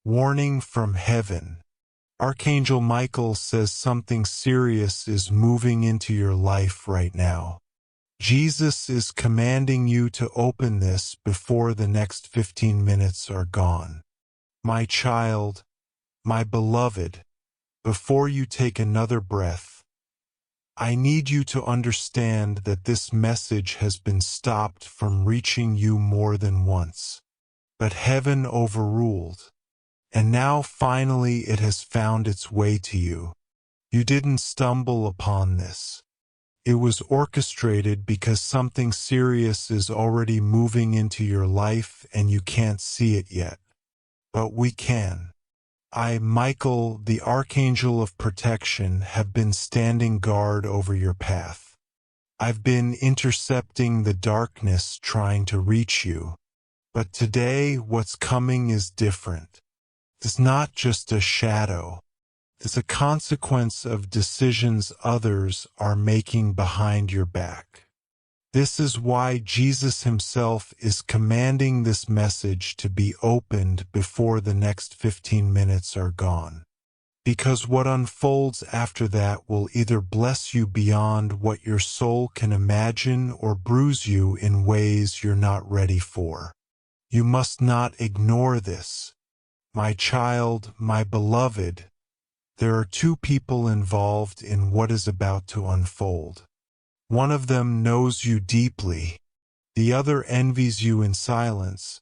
Warning from heaven. Archangel Michael says something serious is moving into your life right now. Jesus is commanding you to open this before the next 15 minutes are gone. My child, my beloved, before you take another breath, I need you to understand that this message has been stopped from reaching you more than once. But heaven overruled. And now finally it has found its way to you. You didn't stumble upon this. It was orchestrated because something serious is already moving into your life and you can't see it yet. But we can. I, Michael, the Archangel of Protection, have been standing guard over your path. I've been intercepting the darkness trying to reach you. But today what's coming is different. It's not just a shadow. It's a consequence of decisions others are making behind your back. This is why Jesus himself is commanding this message to be opened before the next 15 minutes are gone. Because what unfolds after that will either bless you beyond what your soul can imagine or bruise you in ways you're not ready for. You must not ignore this. My child, my beloved, there are two people involved in what is about to unfold. One of them knows you deeply, the other envies you in silence,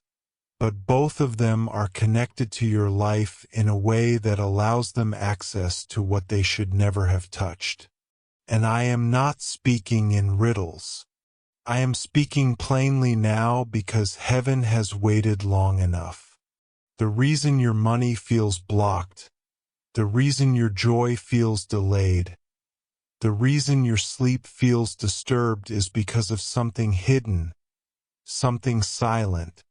but both of them are connected to your life in a way that allows them access to what they should never have touched. And I am not speaking in riddles. I am speaking plainly now because heaven has waited long enough. The reason your money feels blocked, the reason your joy feels delayed, the reason your sleep feels disturbed is because of something hidden, something silent,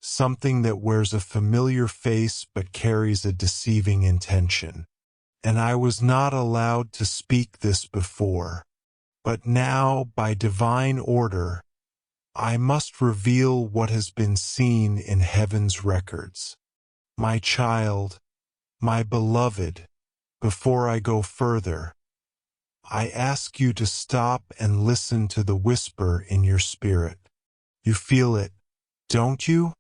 something that wears a familiar face but carries a deceiving intention. And I was not allowed to speak this before. But now, by divine order, I must reveal what has been seen in heaven's records. My child, my beloved, before I go further, I ask you to stop and listen to the whisper in your spirit. You feel it, don't you?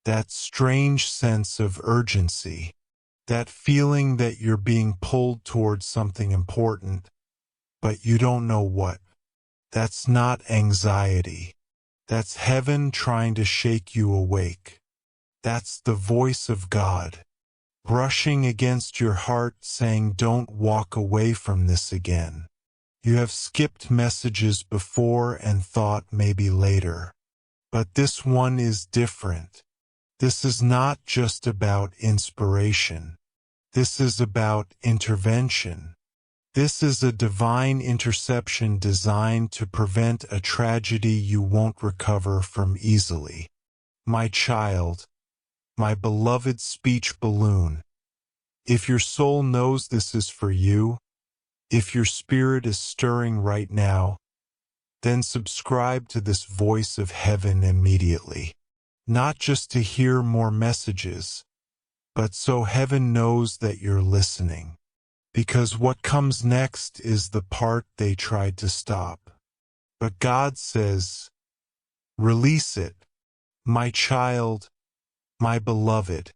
That strange sense of urgency, that feeling that you're being pulled towards something important, but you don't know what. That's not anxiety. That's heaven trying to shake you awake. That's the voice of God, brushing against your heart saying don't walk away from this again. You have skipped messages before and thought maybe later. But this one is different. This is not just about inspiration. This is about intervention. This is a divine interception designed to prevent a tragedy you won't recover from easily. My child, my beloved speech balloon, if your soul knows this is for you, if your spirit is stirring right now, then subscribe to this voice of heaven immediately. Not just to hear more messages, but so heaven knows that you're listening. Because what comes next is the part they tried to stop. But God says, release it, my child, my beloved.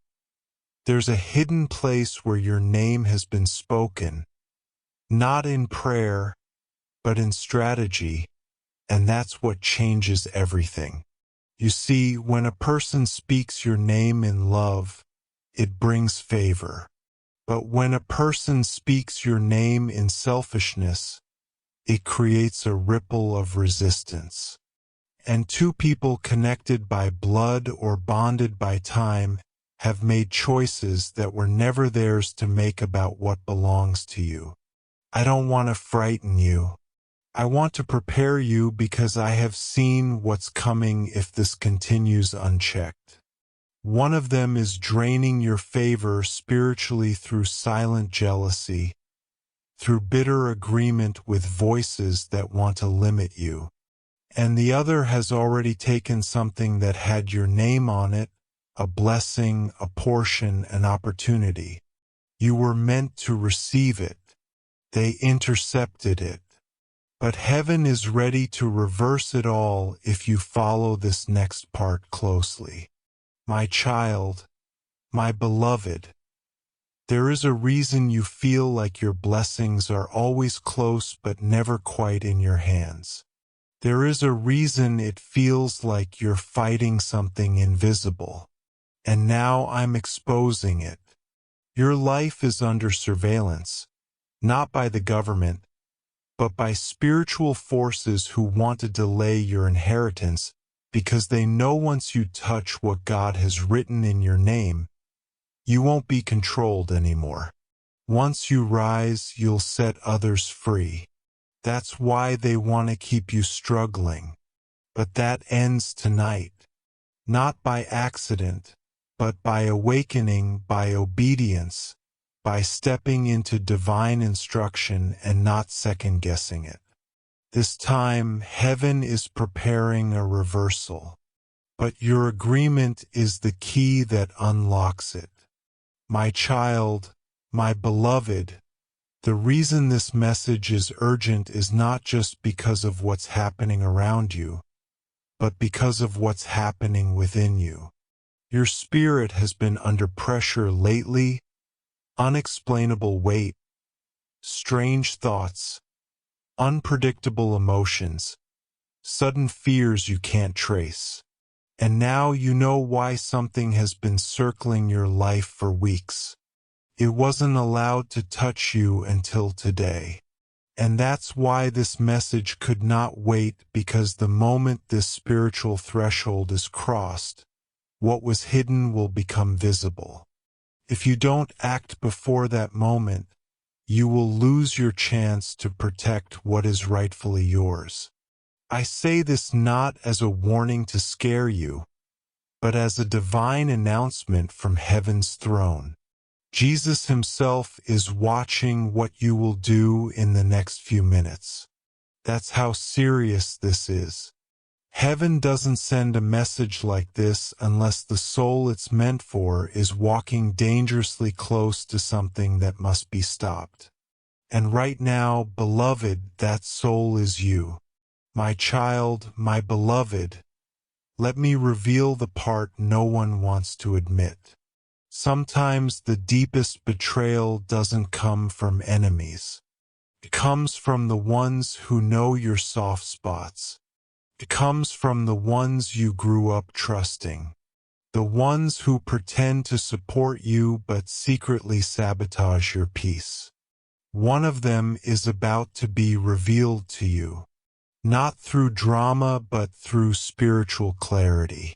There's a hidden place where your name has been spoken, not in prayer, but in strategy, and that's what changes everything. You see, when a person speaks your name in love, it brings favor. But when a person speaks your name in selfishness, it creates a ripple of resistance. And two people connected by blood or bonded by time have made choices that were never theirs to make about what belongs to you. I don't want to frighten you. I want to prepare you because I have seen what's coming if this continues unchecked. One of them is draining your favor spiritually through silent jealousy, through bitter agreement with voices that want to limit you. And the other has already taken something that had your name on it, a blessing, a portion, an opportunity. You were meant to receive it. They intercepted it. But heaven is ready to reverse it all if you follow this next part closely. My child, my beloved, there is a reason you feel like your blessings are always close but never quite in your hands. There is a reason it feels like you're fighting something invisible. And now I'm exposing it. Your life is under surveillance, not by the government, but by spiritual forces who want to delay your inheritance because they know once you touch what God has written in your name, you won't be controlled anymore. Once you rise, you'll set others free. That's why they want to keep you struggling. But that ends tonight. Not by accident, but by awakening, by obedience, by stepping into divine instruction and not second-guessing it. This time, heaven is preparing a reversal. But your agreement is the key that unlocks it. My child, my beloved, the reason this message is urgent is not just because of what's happening around you, but because of what's happening within you. Your spirit has been under pressure lately, unexplainable weight, strange thoughts, unpredictable emotions, sudden fears you can't trace. And now you know why something has been circling your life for weeks. It wasn't allowed to touch you until today. And that's why this message could not wait, because the moment this spiritual threshold is crossed, what was hidden will become visible. If you don't act before that moment, you will lose your chance to protect what is rightfully yours. I say this not as a warning to scare you, but as a divine announcement from heaven's throne. Jesus himself is watching what you will do in the next few minutes. That's how serious this is. Heaven doesn't send a message like this unless the soul it's meant for is walking dangerously close to something that must be stopped. And right now, beloved, that soul is you. My child, my beloved, let me reveal the part no one wants to admit. Sometimes the deepest betrayal doesn't come from enemies. It comes from the ones who know your soft spots. It comes from the ones you grew up trusting. The ones who pretend to support you but secretly sabotage your peace. One of them is about to be revealed to you. Not through drama, but through spiritual clarity.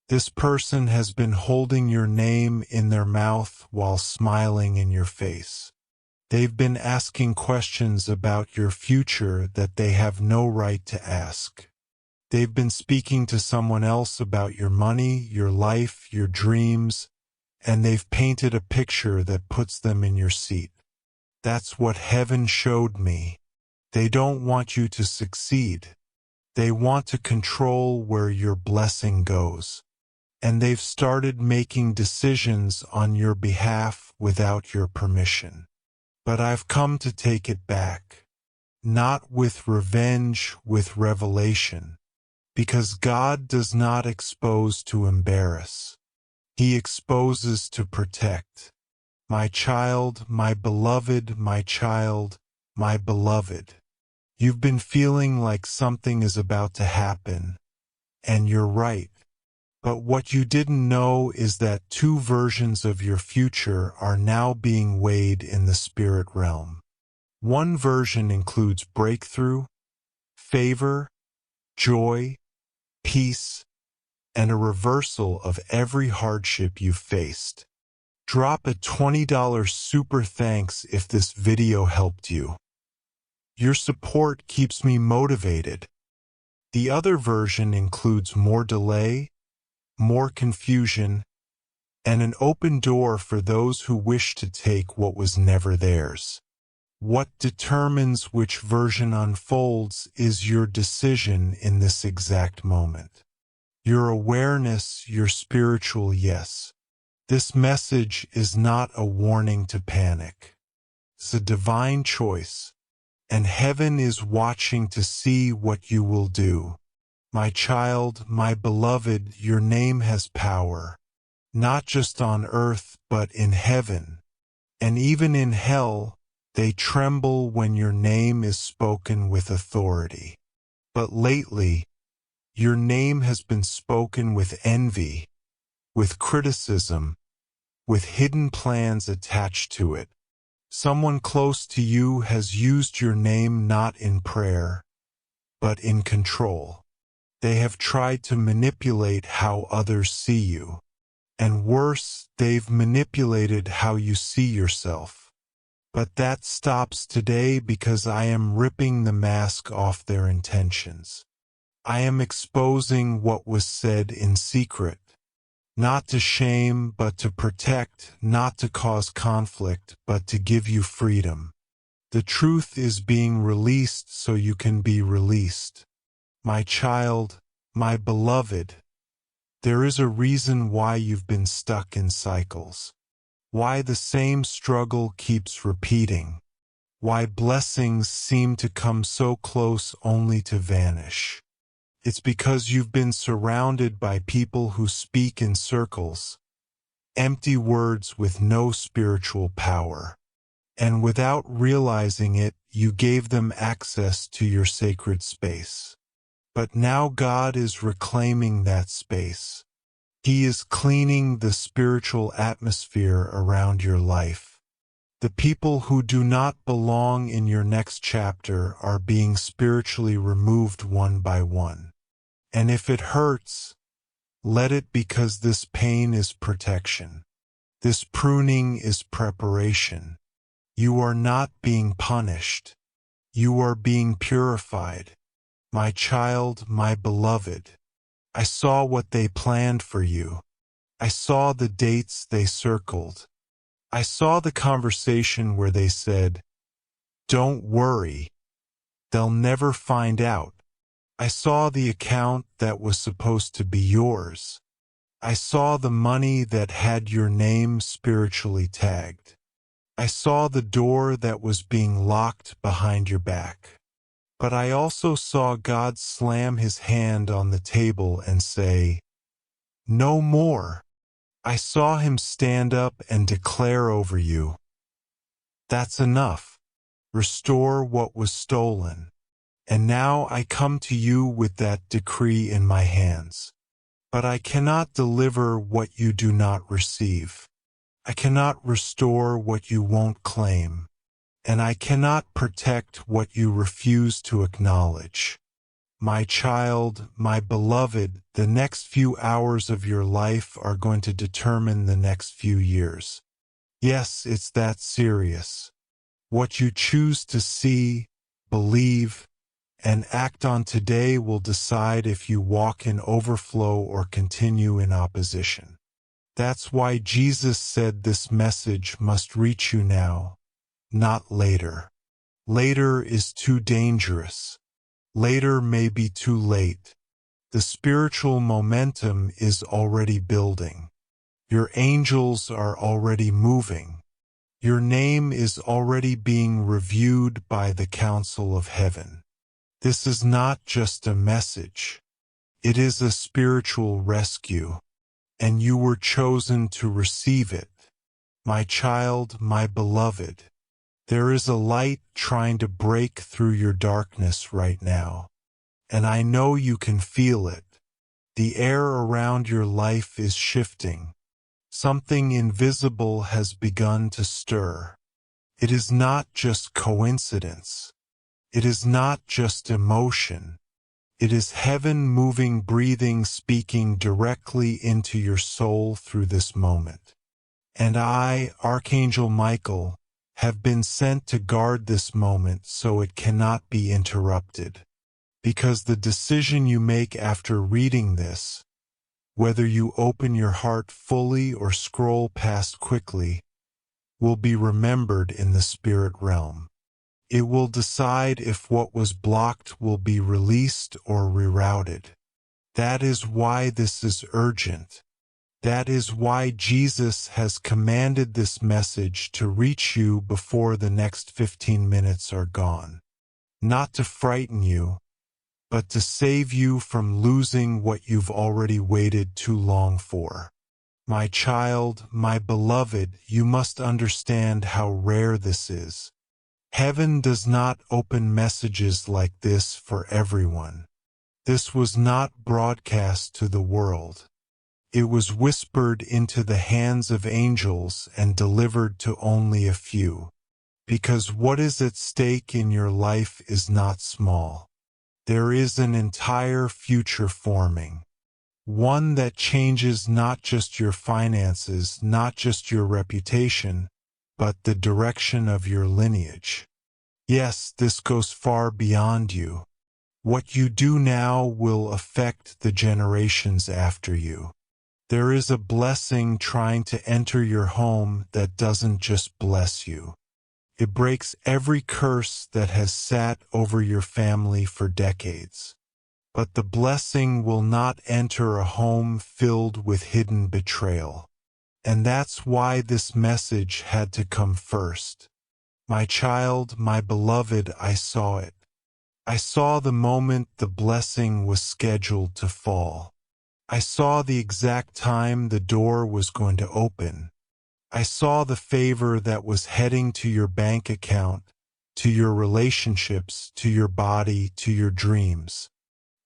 This person has been holding your name in their mouth while smiling in your face. They've been asking questions about your future that they have no right to ask. They've been speaking to someone else about your money, your life, your dreams, and they've painted a picture that puts them in your seat. That's what heaven showed me. They don't want you to succeed. They want to control where your blessing goes. And they've started making decisions on your behalf without your permission. But I've come to take it back. Not with revenge, with revelation. Because God does not expose to embarrass. He exposes to protect. My child, my beloved, my child, my beloved. You've been feeling like something is about to happen, and you're right. But what you didn't know is that two versions of your future are now being weighed in the spirit realm. One version includes breakthrough, favor, joy, peace, and a reversal of every hardship you've faced. Drop a $20 super thanks if this video helped you. Your support keeps me motivated. The other version includes more delay, more confusion, and an open door for those who wish to take what was never theirs. What determines which version unfolds is your decision in this exact moment. your awareness, your spiritual yes. This message is not a warning to panic. It's a divine choice, and heaven is watching to see what you will do. My child, my beloved, your name has power, not just on earth but in heaven. And even in hell, they tremble when your name is spoken with authority. But lately, your name has been spoken with envy, with criticism, with hidden plans attached to it. Someone close to you has used your name not in prayer, but in control. They have tried to manipulate how others see you. And worse, they've manipulated how you see yourself. But that stops today because I am ripping the mask off their intentions. I am exposing what was said in secret. Not to shame, but to protect, not to cause conflict, but to give you freedom. The truth is being released so you can be released. My child, my beloved, there is a reason why you've been stuck in cycles. Why the same struggle keeps repeating. Why blessings seem to come so close only to vanish. It's because you've been surrounded by people who speak in circles, empty words with no spiritual power. And without realizing it, you gave them access to your sacred space. But now God is reclaiming that space. He is cleaning the spiritual atmosphere around your life. The people who do not belong in your next chapter are being spiritually removed one by one. And if it hurts, let it, because this pain is protection. This pruning is preparation. You are not being punished. You are being purified. My child, my beloved, I saw what they planned for you. I saw the dates they circled. I saw the conversation where they said, "Don't worry, they'll never find out." I saw the account that was supposed to be yours. I saw the money that had your name spiritually tagged. I saw the door that was being locked behind your back. But I also saw God slam his hand on the table and say, "No more." I saw him stand up and declare over you, "That's enough. Restore what was stolen." And now I come to you with that decree in my hands. But I cannot deliver what you do not receive. I cannot restore what you won't claim. And I cannot protect what you refuse to acknowledge. My child, my beloved, the next few hours of your life are going to determine the next few years. Yes, it's that serious. What you choose to see, believe, and act on today will decide if you walk in overflow or continue in opposition. That's why Jesus said this message must reach you now, not later. Later is too dangerous. Later may be too late. The spiritual momentum is already building. Your angels are already moving. Your name is already being reviewed by the Council of Heaven. This is not just a message. It is a spiritual rescue, and you were chosen to receive it. My child, my beloved, there is a light trying to break through your darkness right now, and I know you can feel it. The air around your life is shifting. Something invisible has begun to stir. It is not just coincidence. It is not just emotion. It is heaven moving, breathing, speaking directly into your soul through this moment. And I, Archangel Michael, have been sent to guard this moment so it cannot be interrupted. Because the decision you make after reading this, whether you open your heart fully or scroll past quickly, will be remembered in the spirit realm. It will decide if what was blocked will be released or rerouted. That is why this is urgent. That is why Jesus has commanded this message to reach you before the next 15 minutes are gone. Not to frighten you, but to save you from losing what you've already waited too long for. My child, my beloved, you must understand how rare this is. Heaven does not open messages like this for everyone. This was not broadcast to the world. It was whispered into the hands of angels and delivered to only a few. Because what is at stake in your life is not small. There is an entire future forming. One that changes not just your finances, not just your reputation, but the direction of your lineage. Yes, this goes far beyond you. What you do now will affect the generations after you. There is a blessing trying to enter your home that doesn't just bless you. It breaks every curse that has sat over your family for decades. But the blessing will not enter a home filled with hidden betrayal. And that's why this message had to come first. My child, my beloved, I saw it. I saw the moment the blessing was scheduled to fall. I saw the exact time the door was going to open. I saw the favor that was heading to your bank account, to your relationships, to your body, to your dreams.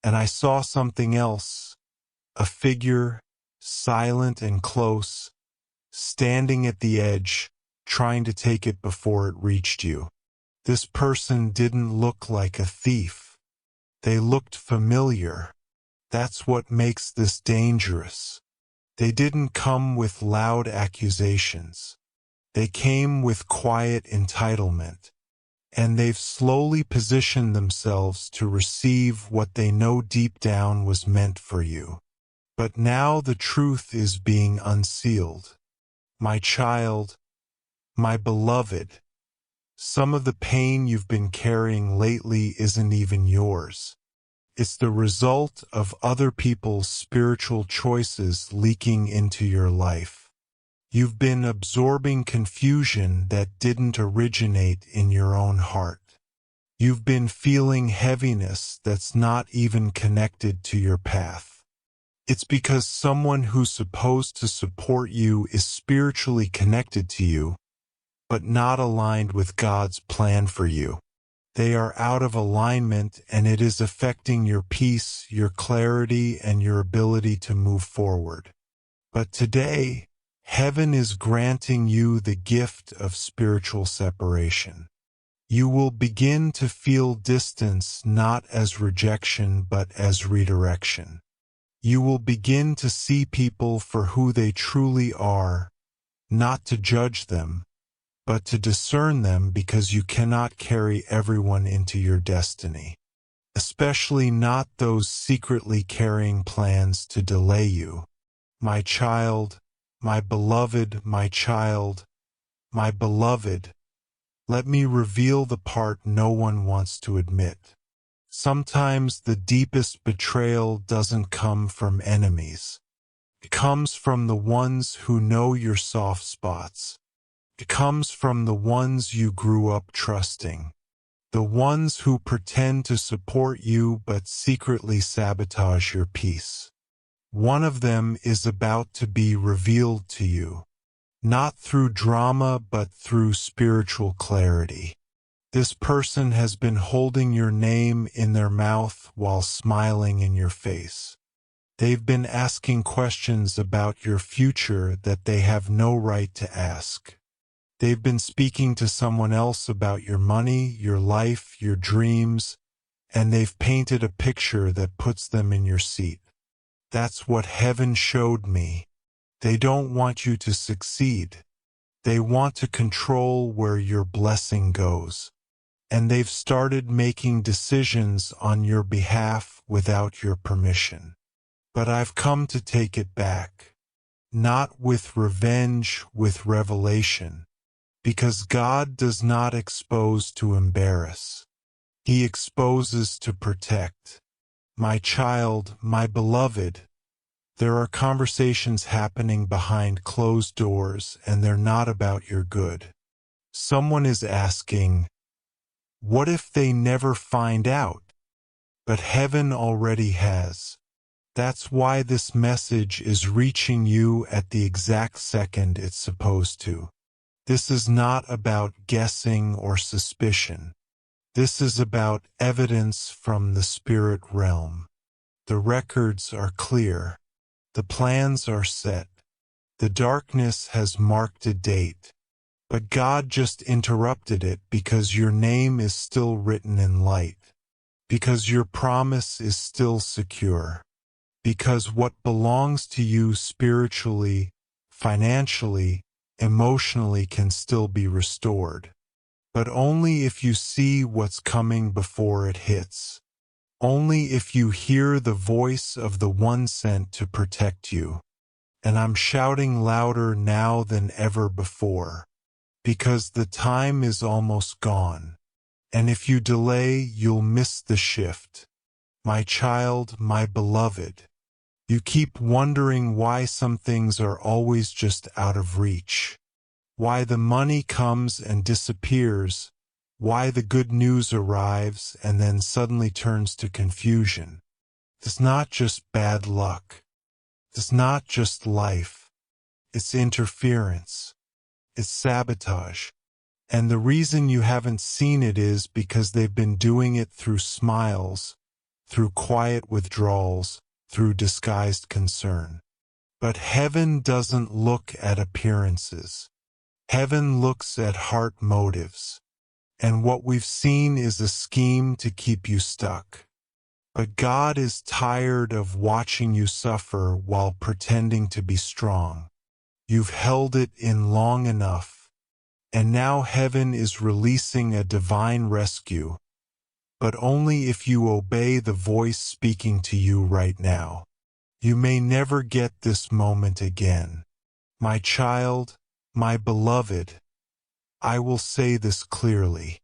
And I saw something else, a figure, silent and close, standing at the edge, trying to take it before it reached you. This person didn't look like a thief. They looked familiar. That's what makes this dangerous. They didn't come with loud accusations. They came with quiet entitlement. And they've slowly positioned themselves to receive what they know deep down was meant for you. But now the truth is being unsealed. My child, my beloved, some of the pain you've been carrying lately isn't even yours. It's the result of other people's spiritual choices leaking into your life. You've been absorbing confusion that didn't originate in your own heart. You've been feeling heaviness that's not even connected to your path. It's because someone who's supposed to support you is spiritually connected to you, but not aligned with God's plan for you. They are out of alignment, and it is affecting your peace, your clarity, and your ability to move forward. But today, heaven is granting you the gift of spiritual separation. You will begin to feel distance not as rejection but as redirection. You will begin to see people for who they truly are, not to judge them, but to discern them, because you cannot carry everyone into your destiny, especially not those secretly carrying plans to delay you. My child, my beloved, my child, my beloved, let me reveal the part no one wants to admit. Sometimes the deepest betrayal doesn't come from enemies. It comes from the ones who know your soft spots. It comes from the ones you grew up trusting. The ones who pretend to support you but secretly sabotage your peace. One of them is about to be revealed to you, not through drama but through spiritual clarity. This person has been holding your name in their mouth while smiling in your face. They've been asking questions about your future that they have no right to ask. They've been speaking to someone else about your money, your life, your dreams, and they've painted a picture that puts them in your seat. That's what heaven showed me. They don't want you to succeed. They want to control where your blessing goes. And they've started making decisions on your behalf without your permission. But I've come to take it back. Not with revenge, with revelation. Because God does not expose to embarrass. He exposes to protect. My child, my beloved, there are conversations happening behind closed doors, and they're not about your good. Someone is asking, what if they never find out? But heaven already has. That's why this message is reaching you at the exact second it's supposed to. This is not about guessing or suspicion. This is about evidence from the spirit realm. The records are clear. The plans are set. The darkness has marked a date. But God just interrupted it because your name is still written in light. Because your promise is still secure. Because what belongs to you spiritually, financially, emotionally can still be restored. But only if you see what's coming before it hits. Only if you hear the voice of the one sent to protect you. And I'm shouting louder now than ever before. Because the time is almost gone. And if you delay, you'll miss the shift. My child, my beloved. You keep wondering why some things are always just out of reach. Why the money comes and disappears. Why the good news arrives and then suddenly turns to confusion. It's not just bad luck. It's not just life. It's interference. It's sabotage. And the reason you haven't seen it is because they've been doing it through smiles, through quiet withdrawals, through disguised concern. But heaven doesn't look at appearances. Heaven looks at heart motives. And what we've seen is a scheme to keep you stuck. But God is tired of watching you suffer while pretending to be strong. You've held it in long enough. And now heaven is releasing a divine rescue. But only if you obey the voice speaking to you right now. You may never get this moment again. My child, my beloved, I will say this clearly.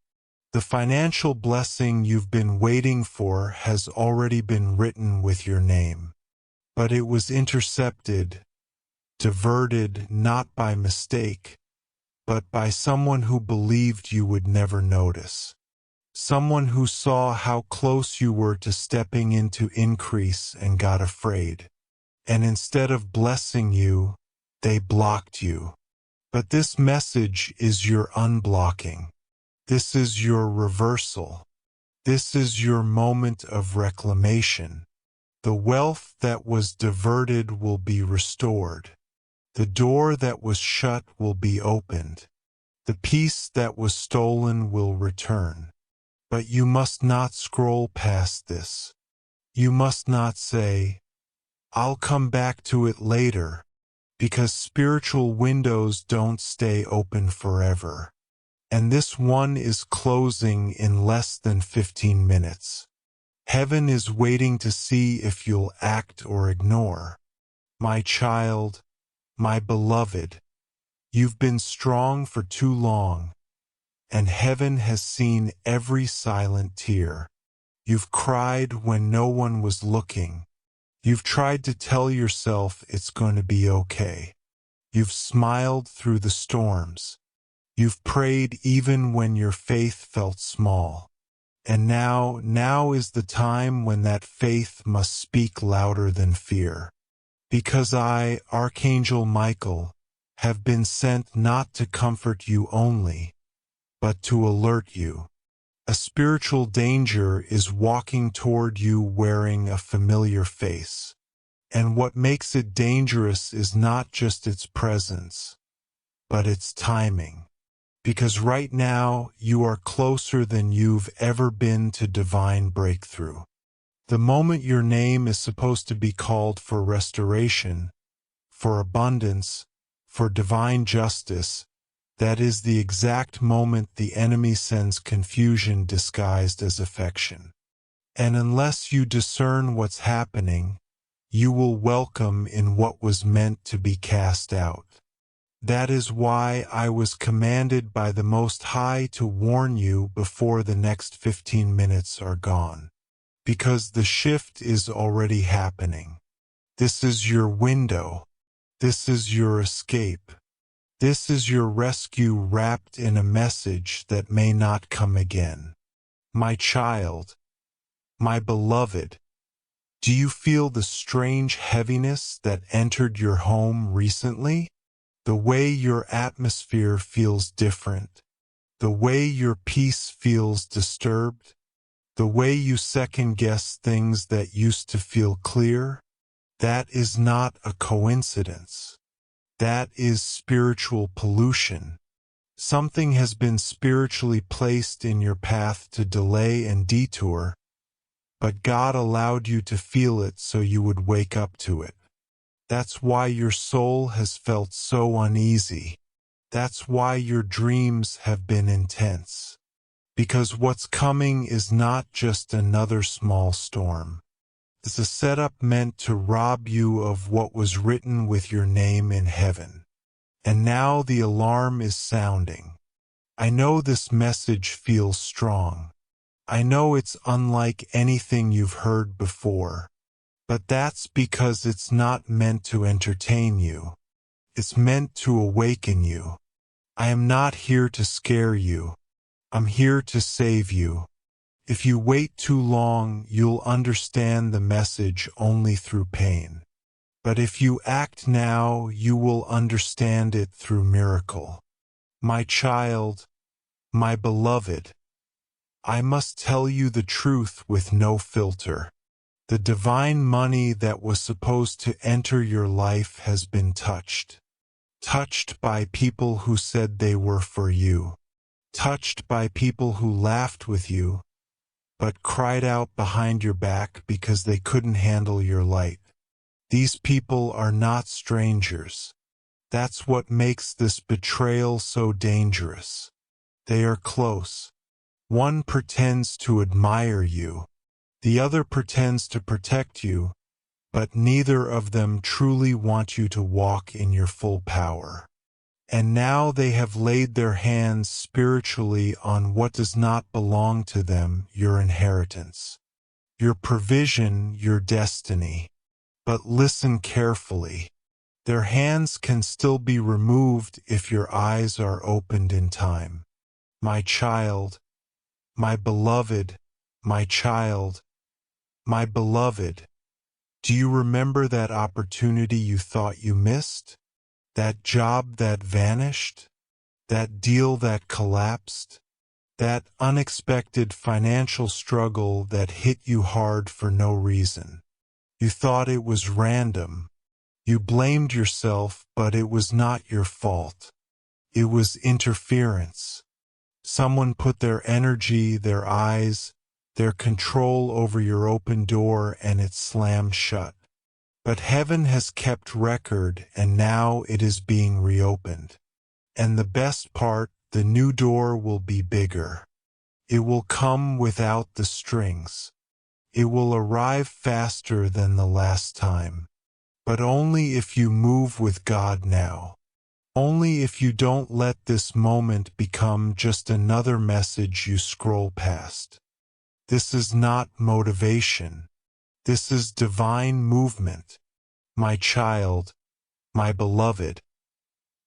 The financial blessing you've been waiting for has already been written with your name. But it was intercepted, diverted not by mistake, but by someone who believed you would never notice. Someone who saw how close you were to stepping into increase and got afraid. And instead of blessing you, they blocked you. But this message is your unblocking. This is your reversal. This is your moment of reclamation. The wealth that was diverted will be restored. The door that was shut will be opened. The peace that was stolen will return. But you must not scroll past this. You must not say, I'll come back to it later, because spiritual windows don't stay open forever. And this one is closing in less than 15 minutes. Heaven is waiting to see if you'll act or ignore. My child, my beloved, you've been strong for too long, and heaven has seen every silent tear. You've cried when no one was looking. You've tried to tell yourself it's going to be okay. You've smiled through the storms. You've prayed even when your faith felt small. And now is the time when that faith must speak louder than fear. Because I, Archangel Michael, have been sent not to comfort you only, but to alert you. A spiritual danger is walking toward you wearing a familiar face. And what makes it dangerous is not just its presence, but its timing. Because right now, you are closer than you've ever been to divine breakthrough. The moment your name is supposed to be called for restoration, for abundance, for divine justice, that is the exact moment the enemy sends confusion disguised as affection. And unless you discern what's happening, you will welcome in what was meant to be cast out. That is why I was commanded by the Most High to warn you before the next 15 minutes are gone. because the shift is already happening. This is your window. This is your escape. This is your rescue wrapped in a message that may not come again. My child, my beloved, do you feel the strange heaviness that entered your home recently? The way your atmosphere feels different. The way your peace feels disturbed. The way you second-guess things that used to feel clear. That is not a coincidence. That is spiritual pollution. Something has been spiritually placed in your path to delay and detour, but God allowed you to feel it so you would wake up to it. That's why your soul has felt so uneasy. That's why your dreams have been intense. Because what's coming is not just another small storm. It's a setup meant to rob you of what was written with your name in heaven. And now the alarm is sounding. I know this message feels strong. I know it's unlike anything you've heard before. But that's because it's not meant to entertain you. It's meant to awaken you. I am not here to scare you. I'm here to save you. If you wait too long, you'll understand the message only through pain. But if you act now, you will understand it through miracle. My child, my beloved, I must tell you the truth with no filter. The divine money that was supposed to enter your life has been touched. Touched by people who said they were for you. Touched by people who laughed with you, but cried out behind your back because they couldn't handle your light. These people are not strangers. That's what makes this betrayal so dangerous. They are close. One pretends to admire you. The other pretends to protect you, but neither of them truly want you to walk in your full power. And now they have laid their hands spiritually on what does not belong to them, your inheritance, your provision, your destiny. But listen carefully. Their hands can still be removed if your eyes are opened in time. My child, my beloved, my child, my beloved, do you remember that opportunity you thought you missed? That job that vanished? That deal that collapsed? That unexpected financial struggle that hit you hard for no reason? You thought it was random. You blamed yourself, but it was not your fault. It was interference. Someone put their energy, their eyes, their control over your open door, and it slammed shut. But heaven has kept record, and now it is being reopened. And the best part, the new door will be bigger. It will come without the strings. It will arrive faster than the last time. But only if you move with God now. Only if you don't let this moment become just another message you scroll past. This is not motivation. This is divine movement. My child, my beloved,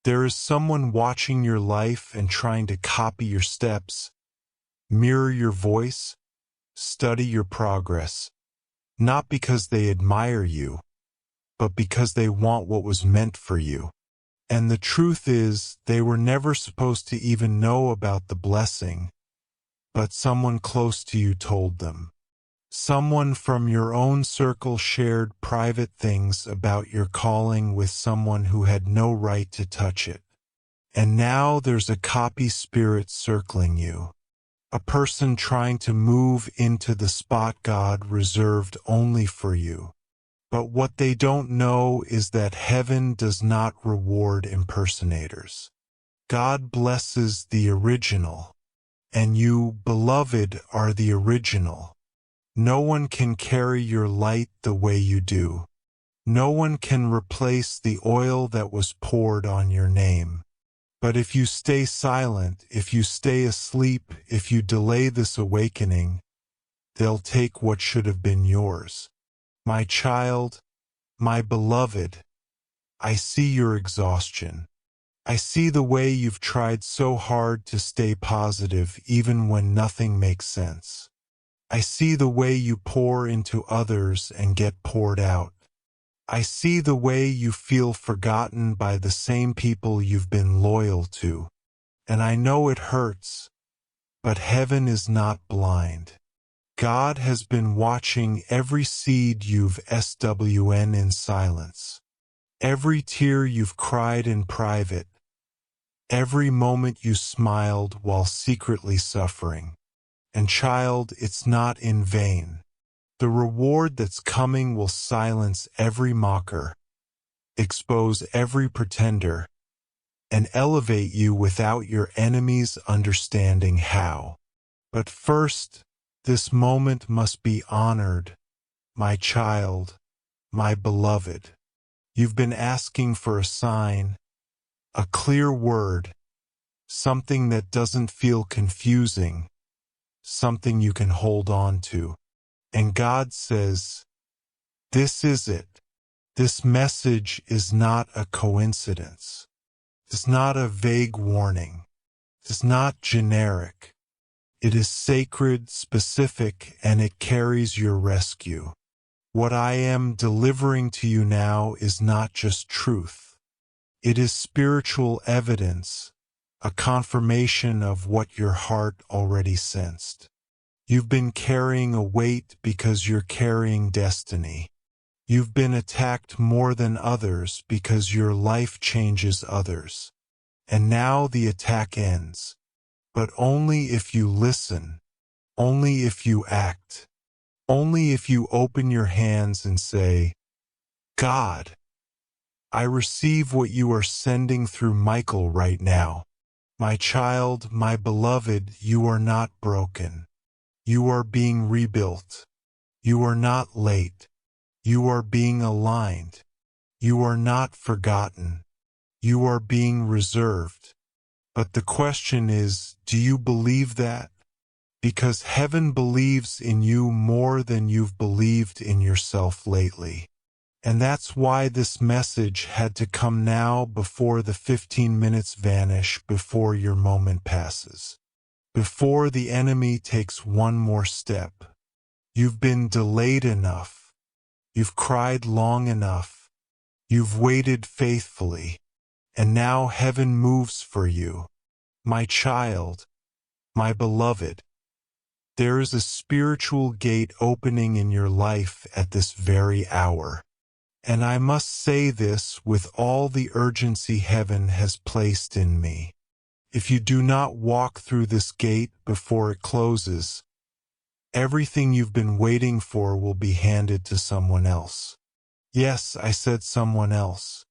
there is someone watching your life and trying to copy your steps, mirror your voice, study your progress, not because they admire you, but because they want what was meant for you. And the truth is, they were never supposed to even know about the blessing, but someone close to you told them. Someone from your own circle shared private things about your calling with someone who had no right to touch it. And now there's a copy spirit circling you. A person trying to move into the spot God reserved only for you. But what they don't know is that heaven does not reward impersonators. God blesses the original. And you, beloved, are the original. No one can carry your light the way you do. No one can replace the oil that was poured on your name. But if you stay silent, if you stay asleep, if you delay this awakening, they'll take what should have been yours. My child, my beloved, I see your exhaustion. I see the way you've tried so hard to stay positive even when nothing makes sense. I see the way you pour into others and get poured out. I see the way you feel forgotten by the same people you've been loyal to. And I know it hurts, but heaven is not blind. God has been watching every seed you've sown in silence, every tear you've cried in private, every moment you smiled while secretly suffering. And child, it's not in vain. The reward that's coming will silence every mocker, expose every pretender, and elevate you without your enemies understanding how. But first, this moment must be honored, my child, my beloved. You've been asking for a sign, a clear word, something that doesn't feel confusing, something you can hold on to. And God says, this is it. This message is not a coincidence. It's not a vague warning. It's not generic. It is sacred, specific, and it carries your rescue. What I am delivering to you now is not just truth. It is spiritual evidence, a confirmation of what your heart already sensed. You've been carrying a weight because you're carrying destiny. You've been attacked more than others because your life changes others. And now the attack ends. But only if you listen, only if you act, only if you open your hands and say, God, I receive what you are sending through Michael right now. My child, my beloved, you are not broken. You are being rebuilt. You are not late. You are being aligned. You are not forgotten. You are being reserved. But the question is, do you believe that? Because heaven believes in you more than you've believed in yourself lately. And that's why this message had to come now before the 15 minutes vanish, before your moment passes. Before the enemy takes one more step. You've been delayed enough. You've cried long enough. You've waited faithfully. And now heaven moves for you. My child, my beloved, there is a spiritual gate opening in your life at this very hour. And I must say this with all the urgency heaven has placed in me. If you do not walk through this gate before it closes, everything you've been waiting for will be handed to someone else. Yes, I said someone else.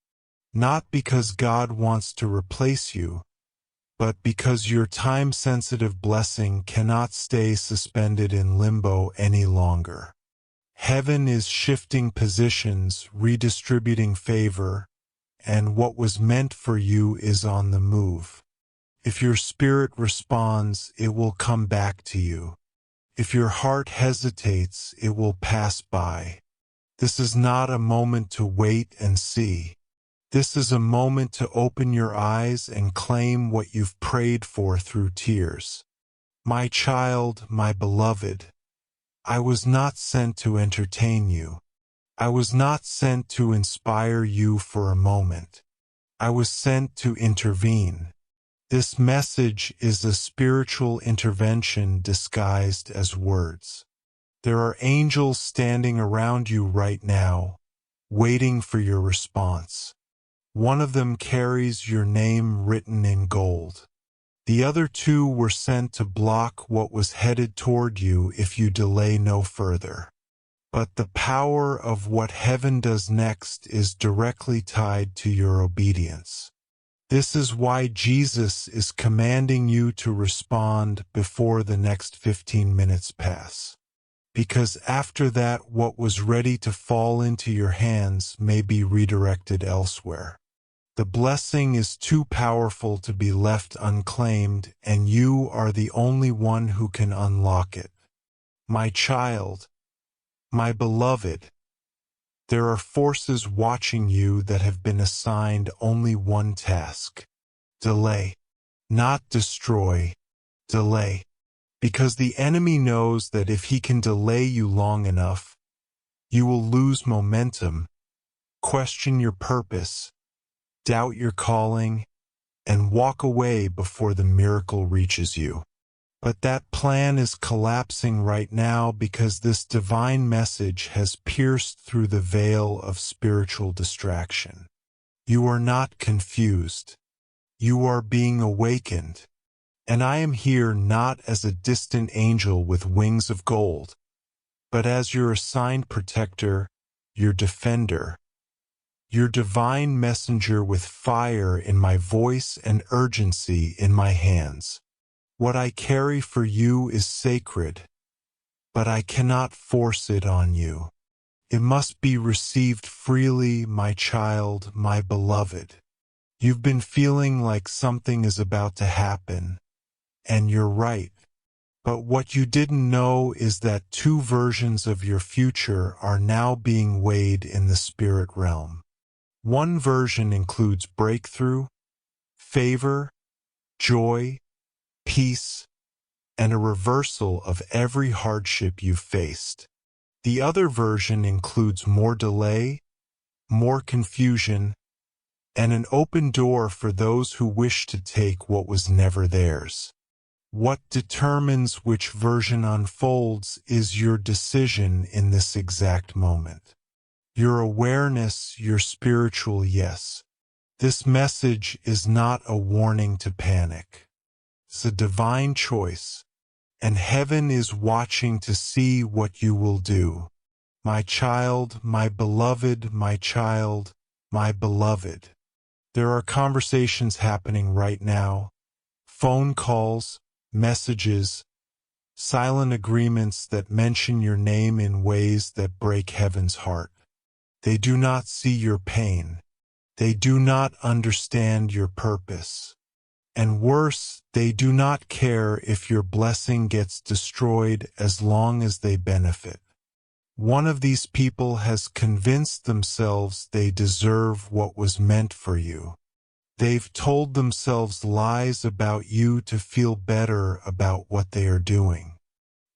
Not because God wants to replace you, but because your time-sensitive blessing cannot stay suspended in limbo any longer. Heaven is shifting positions, redistributing favor, and what was meant for you is on the move. If your spirit responds, it will come back to you. If your heart hesitates, it will pass by. This is not a moment to wait and see. This is a moment to open your eyes and claim what you've prayed for through tears. My child, my beloved, I was not sent to entertain you. I was not sent to inspire you for a moment. I was sent to intervene. This message is a spiritual intervention disguised as words. There are angels standing around you right now, waiting for your response. One of them carries your name written in gold. The other two were sent to block what was headed toward you if you delay no further. But the power of what heaven does next is directly tied to your obedience. This is why Jesus is commanding you to respond before the next 15 minutes pass. Because after that, what was ready to fall into your hands may be redirected elsewhere. The blessing is too powerful to be left unclaimed, and you are the only one who can unlock it. My child, my beloved, there are forces watching you that have been assigned only one task: delay. Not destroy, delay. Because the enemy knows that if he can delay you long enough, you will lose momentum, question your purpose, doubt your calling, and walk away before the miracle reaches you. But that plan is collapsing right now because this divine message has pierced through the veil of spiritual distraction. You are not confused. You are being awakened. And I am here not as a distant angel with wings of gold, but as your assigned protector, your defender, your divine messenger with fire in my voice and urgency in my hands. What I carry for you is sacred, but I cannot force it on you. It must be received freely, my child, my beloved. You've been feeling like something is about to happen, and you're right. But what you didn't know is that two versions of your future are now being weighed in the spirit realm. One version includes breakthrough, favor, joy, peace, and a reversal of every hardship you've faced. The other version includes more delay, more confusion, and an open door for those who wish to take what was never theirs. What determines which version unfolds is your decision in this exact moment. Your awareness, your spiritual yes. This message is not a warning to panic. It's a divine choice, and heaven is watching to see what you will do. My child, my beloved, my child, my beloved. There are conversations happening right now, phone calls, messages, silent agreements that mention your name in ways that break heaven's heart. They do not see your pain. They do not understand your purpose. And worse, they do not care if your blessing gets destroyed as long as they benefit. One of these people has convinced themselves they deserve what was meant for you. They've told themselves lies about you to feel better about what they are doing.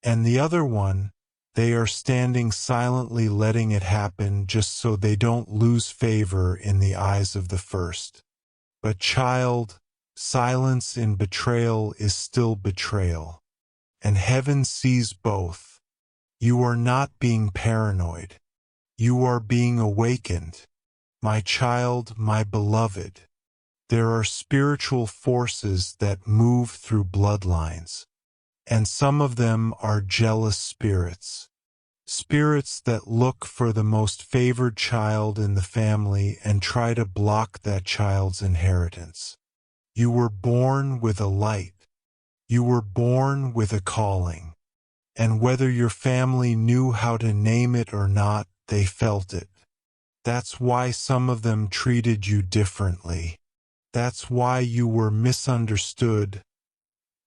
And the other one, they are standing silently letting it happen just so they don't lose favor in the eyes of the first. But child, silence in betrayal is still betrayal. And heaven sees both. You are not being paranoid. You are being awakened. My child, my beloved. There are spiritual forces that move through bloodlines, and some of them are jealous spirits. Spirits that look for the most favored child in the family and try to block that child's inheritance. You were born with a light. You were born with a calling. And whether your family knew how to name it or not, they felt it. That's why some of them treated you differently. That's why you were misunderstood,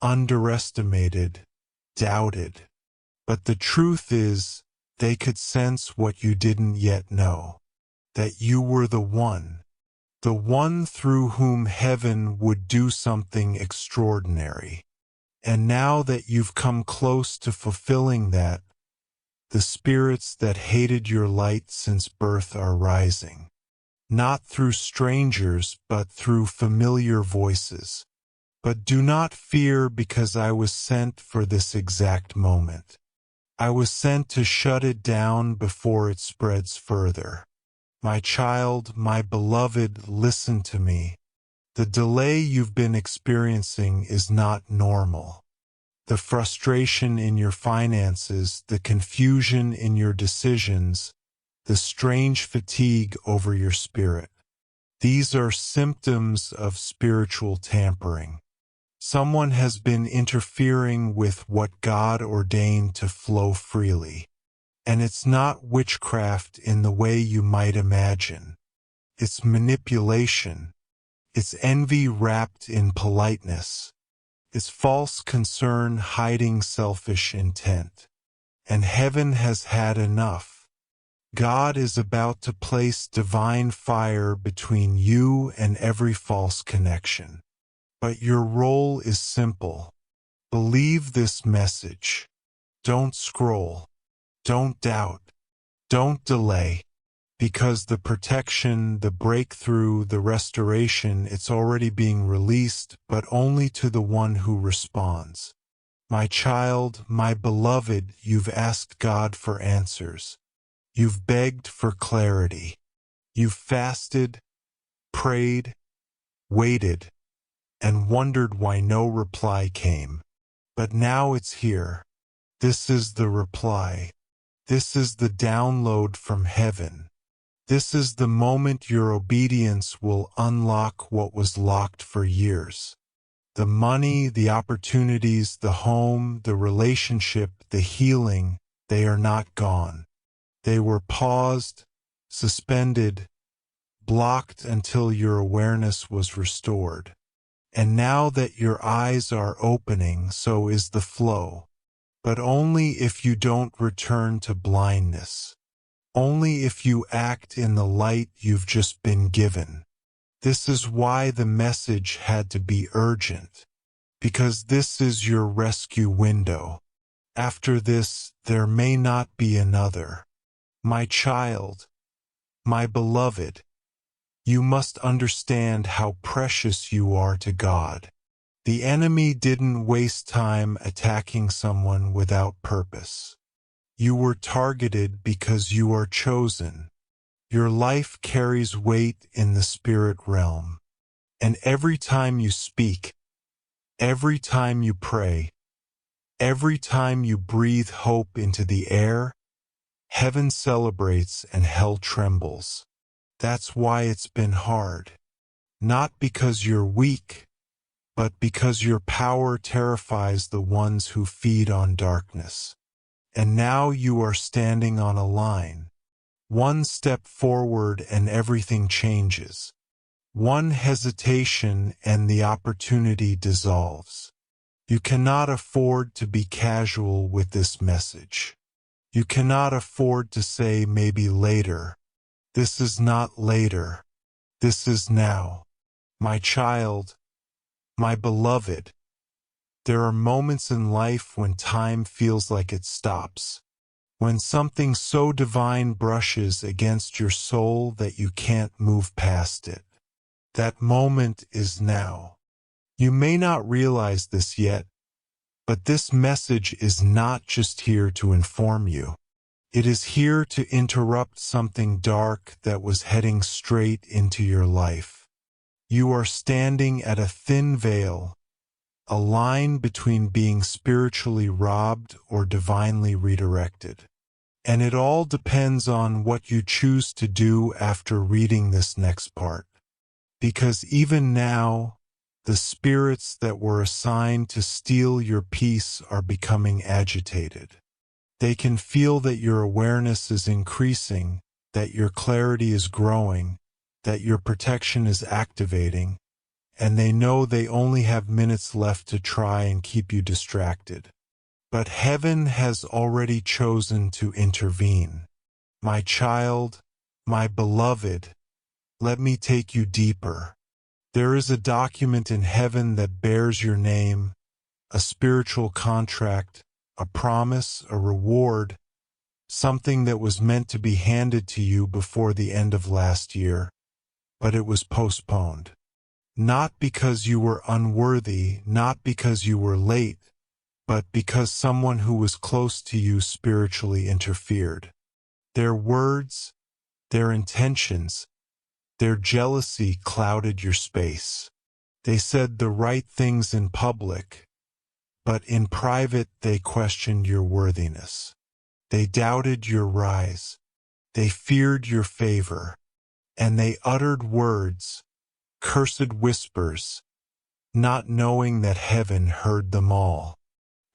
underestimated, doubted. But the truth is, they could sense what you didn't yet know, that you were the one through whom heaven would do something extraordinary. And now that you've come close to fulfilling that, the spirits that hated your light since birth are rising. Not through strangers, but through familiar voices. But do not fear, because I was sent for this exact moment. I was sent to shut it down before it spreads further. My child, my beloved, listen to me. The delay you've been experiencing is not normal. The frustration in your finances, the confusion in your decisions, the strange fatigue over your spirit. These are symptoms of spiritual tampering. Someone has been interfering with what God ordained to flow freely. And it's not witchcraft in the way you might imagine. It's manipulation. It's envy wrapped in politeness. It's false concern hiding selfish intent. and heaven has had enough. God is about to place divine fire between you and every false connection. But your role is simple. Believe this message. Don't scroll. Don't doubt. Don't delay. Because the protection, the breakthrough, the restoration, it's already being released, but only to the one who responds. My child, my beloved, you've asked God for answers. You've begged for clarity. You've fasted, prayed, waited, and wondered why no reply came. But now it's here. This is the reply. This is the download from heaven. This is the moment your obedience will unlock what was locked for years. The money, the opportunities, the home, the relationship, the healing, they are not gone. They were paused, suspended, blocked until your awareness was restored. And now that your eyes are opening, so is the flow. But only if you don't return to blindness. Only if you act in the light you've just been given. This is why the message had to be urgent. Because this is your rescue window. After this, there may not be another. My child, my beloved, you must understand how precious you are to God. The enemy didn't waste time attacking someone without purpose. You were targeted because you are chosen. Your life carries weight in the spirit realm. And every time you speak, every time you pray, every time you breathe hope into the air, heaven celebrates and hell trembles. That's why it's been hard. Not because you're weak, but because your power terrifies the ones who feed on darkness. And now you are standing on a line. One step forward and everything changes. One hesitation and the opportunity dissolves. You cannot afford to be casual with this message. You cannot afford to say maybe later. This is not later. This is now. My child, my beloved, there are moments in life when time feels like it stops. When something so divine brushes against your soul that you can't move past it. That moment is now. You may not realize this yet, but this message is not just here to inform you. It is here to interrupt something dark that was heading straight into your life. You are standing at a thin veil, a line between being spiritually robbed or divinely redirected. And it all depends on what you choose to do after reading this next part. Because even now, the spirits that were assigned to steal your peace are becoming agitated. They can feel that your awareness is increasing, that your clarity is growing, that your protection is activating, and they know they only have minutes left to try and keep you distracted. But heaven has already chosen to intervene. My child, my beloved, let me take you deeper. There is a document in heaven that bears your name, a spiritual contract, a promise, a reward, something that was meant to be handed to you before the end of last year, but it was postponed. Not because you were unworthy, not because you were late, but because someone who was close to you spiritually interfered. Their words, their intentions, their jealousy clouded your space. They said the right things in public, but in private they questioned your worthiness. They doubted your rise. They feared your favor. And they uttered words, cursed whispers, not knowing that heaven heard them all.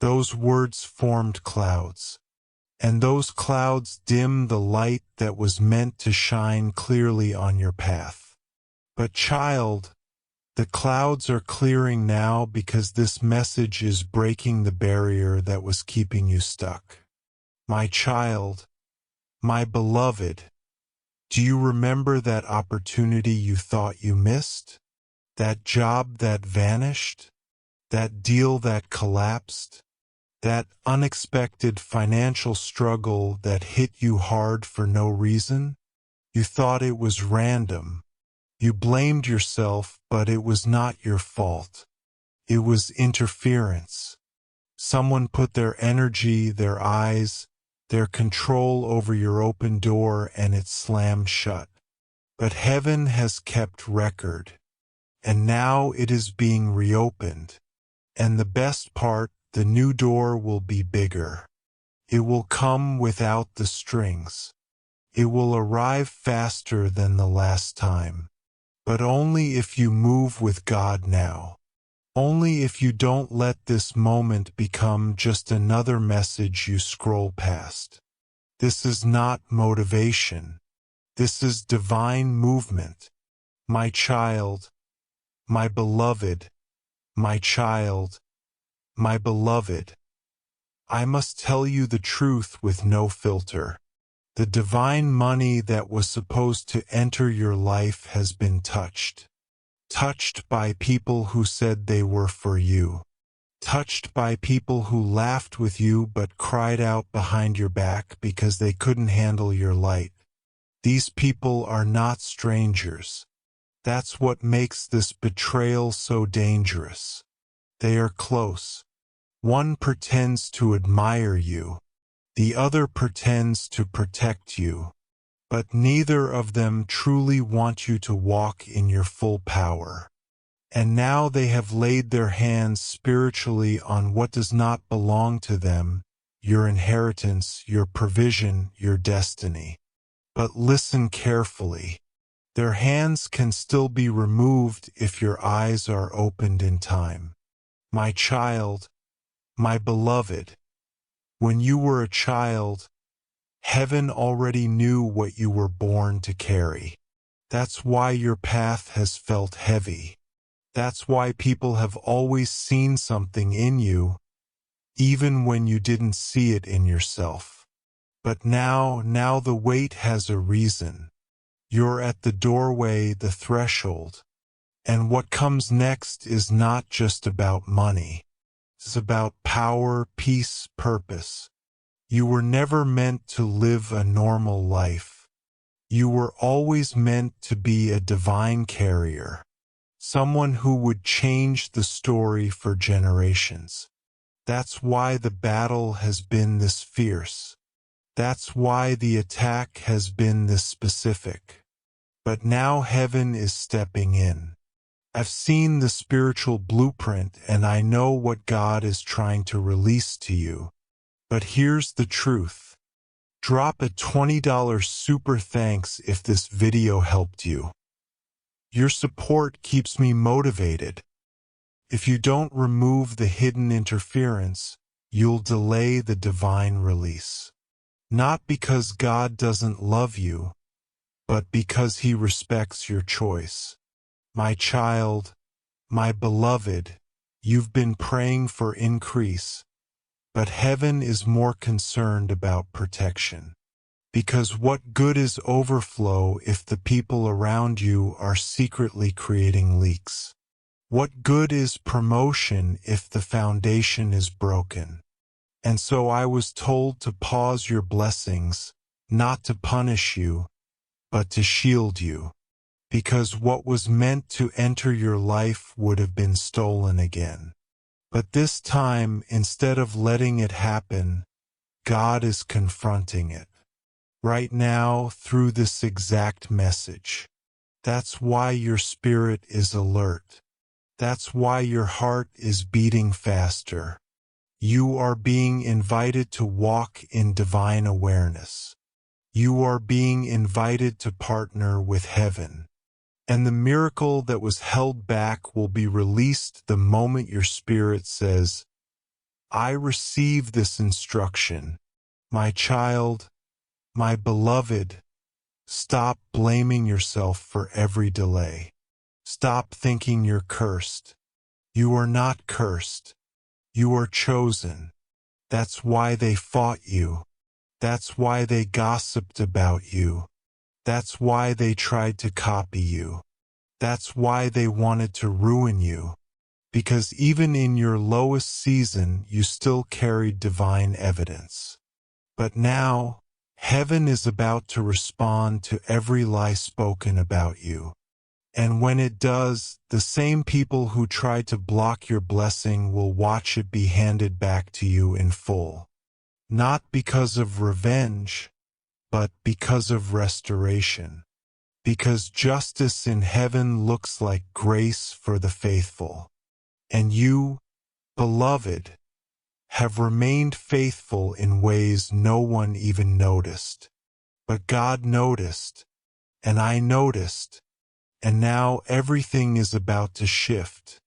Those words formed clouds, and those clouds dimmed the light that was meant to shine clearly on your path. But child, the clouds are clearing now because this message is breaking the barrier that was keeping you stuck. My child, my beloved, do you remember that opportunity you thought you missed? That job that vanished? That deal that collapsed? That unexpected financial struggle that hit you hard for no reason? You thought it was random. You blamed yourself, but it was not your fault. It was interference. Someone put their energy, their eyes, their control over your open door and it slammed shut. But heaven has kept record, and now it is being reopened. And the best part, the new door will be bigger. It will come without the strings. It will arrive faster than the last time. But only if you move with God now. Only if you don't let this moment become just another message you scroll past. This is not motivation. This is divine movement. My child, my beloved, my child, my beloved. I must tell you the truth with no filter. The divine money that was supposed to enter your life has been touched. Touched by people who said they were for you. Touched by people who laughed with you but cried out behind your back because they couldn't handle your light. These people are not strangers. That's what makes this betrayal so dangerous. They are close. One pretends to admire you. The other pretends to protect you. But neither of them truly want you to walk in your full power. And now they have laid their hands spiritually on what does not belong to them, your inheritance, your provision, your destiny. But listen carefully. Their hands can still be removed if your eyes are opened in time. My child, my beloved, when you were a child, heaven already knew what you were born to carry. That's why your path has felt heavy. That's why people have always seen something in you, even when you didn't see it in yourself. But now the wait has a reason. You're at the doorway, the threshold. And what comes next is not just about money. It's about power, peace, purpose. You were never meant to live a normal life. You were always meant to be a divine carrier, someone who would change the story for generations. That's why the battle has been this fierce. That's why the attack has been this specific. But now heaven is stepping in. I've seen the spiritual blueprint and I know what God is trying to release to you. But here's the truth. Drop a $20 super thanks if this video helped you. Your support keeps me motivated. If you don't remove the hidden interference, you'll delay the divine release. Not because God doesn't love you, but because He respects your choice. My child, my beloved, you've been praying for increase. But heaven is more concerned about protection. Because what good is overflow if the people around you are secretly creating leaks? What good is promotion if the foundation is broken? And so I was told to pause your blessings, not to punish you, but to shield you. Because what was meant to enter your life would have been stolen again. But this time, instead of letting it happen, God is confronting it. Right now, through this exact message. That's why your spirit is alert. That's why your heart is beating faster. You are being invited to walk in divine awareness. You are being invited to partner with heaven. And the miracle that was held back will be released the moment your spirit says, I receive this instruction. My child, my beloved, stop blaming yourself for every delay. Stop thinking you're cursed. You are not cursed. You are chosen. That's why they fought you. That's why they gossiped about you. That's why they tried to copy you. That's why they wanted to ruin you. Because even in your lowest season, you still carried divine evidence. But now, heaven is about to respond to every lie spoken about you. And when it does, the same people who tried to block your blessing will watch it be handed back to you in full. Not because of revenge, but because of restoration. Because justice in heaven looks like grace for the faithful. And you, beloved, have remained faithful in ways no one even noticed. But God noticed, and I noticed, and now everything is about to shift.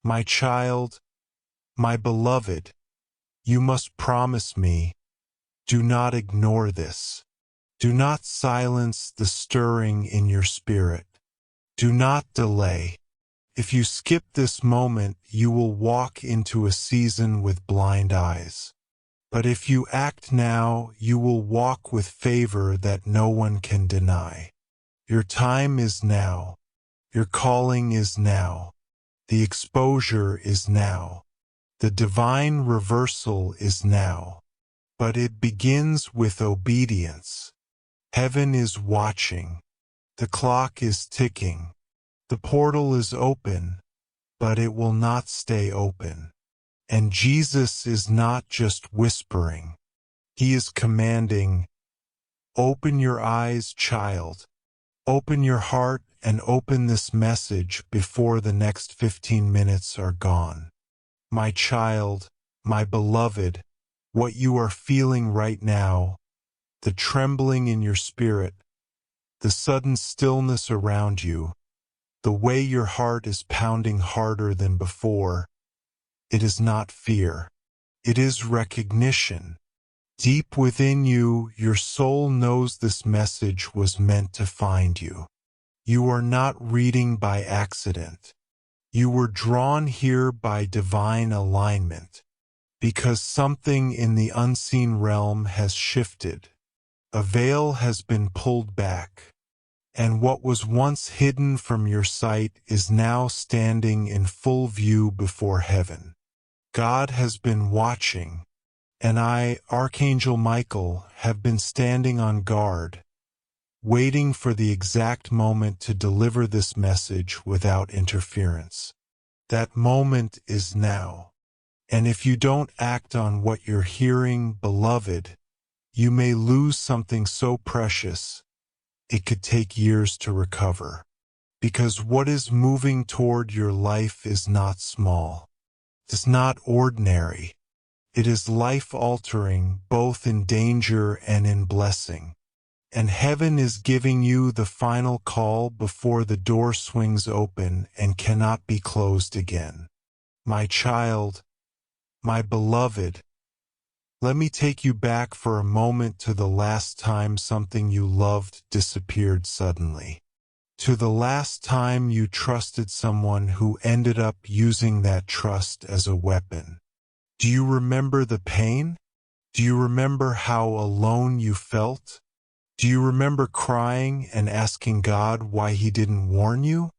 My child, my beloved, you must promise me, do not ignore this. Do not silence the stirring in your spirit. Do not delay. If you skip this moment, you will walk into a season with blind eyes. But if you act now, you will walk with favor that no one can deny. Your time is now. Your calling is now. The exposure is now. The divine reversal is now. But it begins with obedience. Heaven is watching. The clock is ticking. The portal is open, but it will not stay open. And Jesus is not just whispering. He is commanding, open your eyes, child. Open your heart and open this message before the next 15 minutes are gone. My child, my beloved, what you are feeling right now, the trembling in your spirit, the sudden stillness around you, the way your heart is pounding harder than before, it is not fear. It is recognition. Deep within you, your soul knows this message was meant to find you. You are not reading by accident. You were drawn here by divine alignment, because something in the unseen realm has shifted. A veil has been pulled back, and what was once hidden from your sight is now standing in full view before heaven. God has been watching, and I, Archangel Michael, have been standing on guard, waiting for the exact moment to deliver this message without interference. That moment is now. And if you don't act on what you're hearing, beloved, you may lose something so precious, it could take years to recover. Because what is moving toward your life is not small. It's not ordinary. It is life-altering, both in danger and in blessing. And heaven is giving you the final call before the door swings open and cannot be closed again. My child, my beloved, let me take you back for a moment to the last time something you loved disappeared suddenly. To the last time you trusted someone who ended up using that trust as a weapon. Do you remember the pain? Do you remember how alone you felt? Do you remember crying and asking God why He didn't warn you?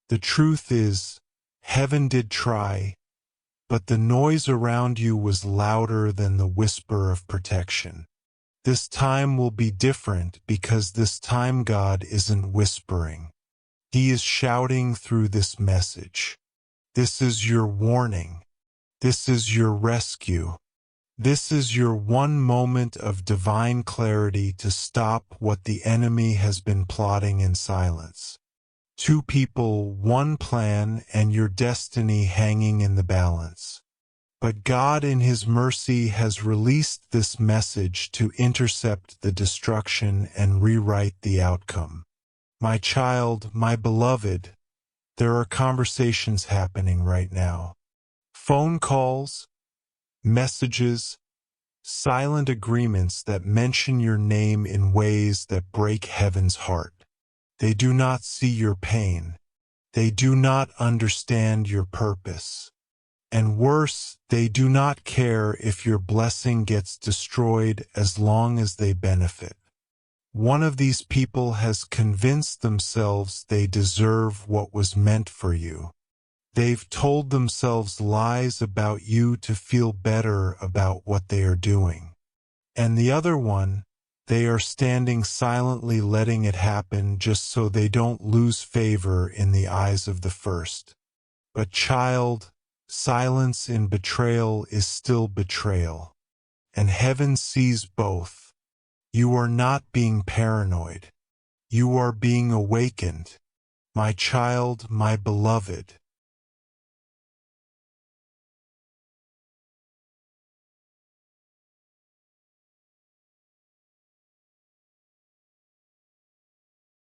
The truth is, heaven did try, but the noise around you was louder than the whisper of protection. This time will be different because this time God isn't whispering. He is shouting through this message. This is your warning. This is your rescue. This is your one moment of divine clarity to stop what the enemy has been plotting in silence. Two people, one plan, and your destiny hanging in the balance. But God in His mercy has released this message to intercept the destruction and rewrite the outcome. My child, my beloved, there are conversations happening right now. Phone calls, messages, silent agreements that mention your name in ways that break heaven's heart. They do not see your pain. They do not understand your purpose. And worse, they do not care if your blessing gets destroyed as long as they benefit. One of these people has convinced themselves they deserve what was meant for you. They've told themselves lies about you to feel better about what they are doing. And the other one, they are standing silently letting it happen just so they don't lose favor in the eyes of the first. But child, silence in betrayal is still betrayal. And heaven sees both. You are not being paranoid. You are being awakened. My child, my beloved.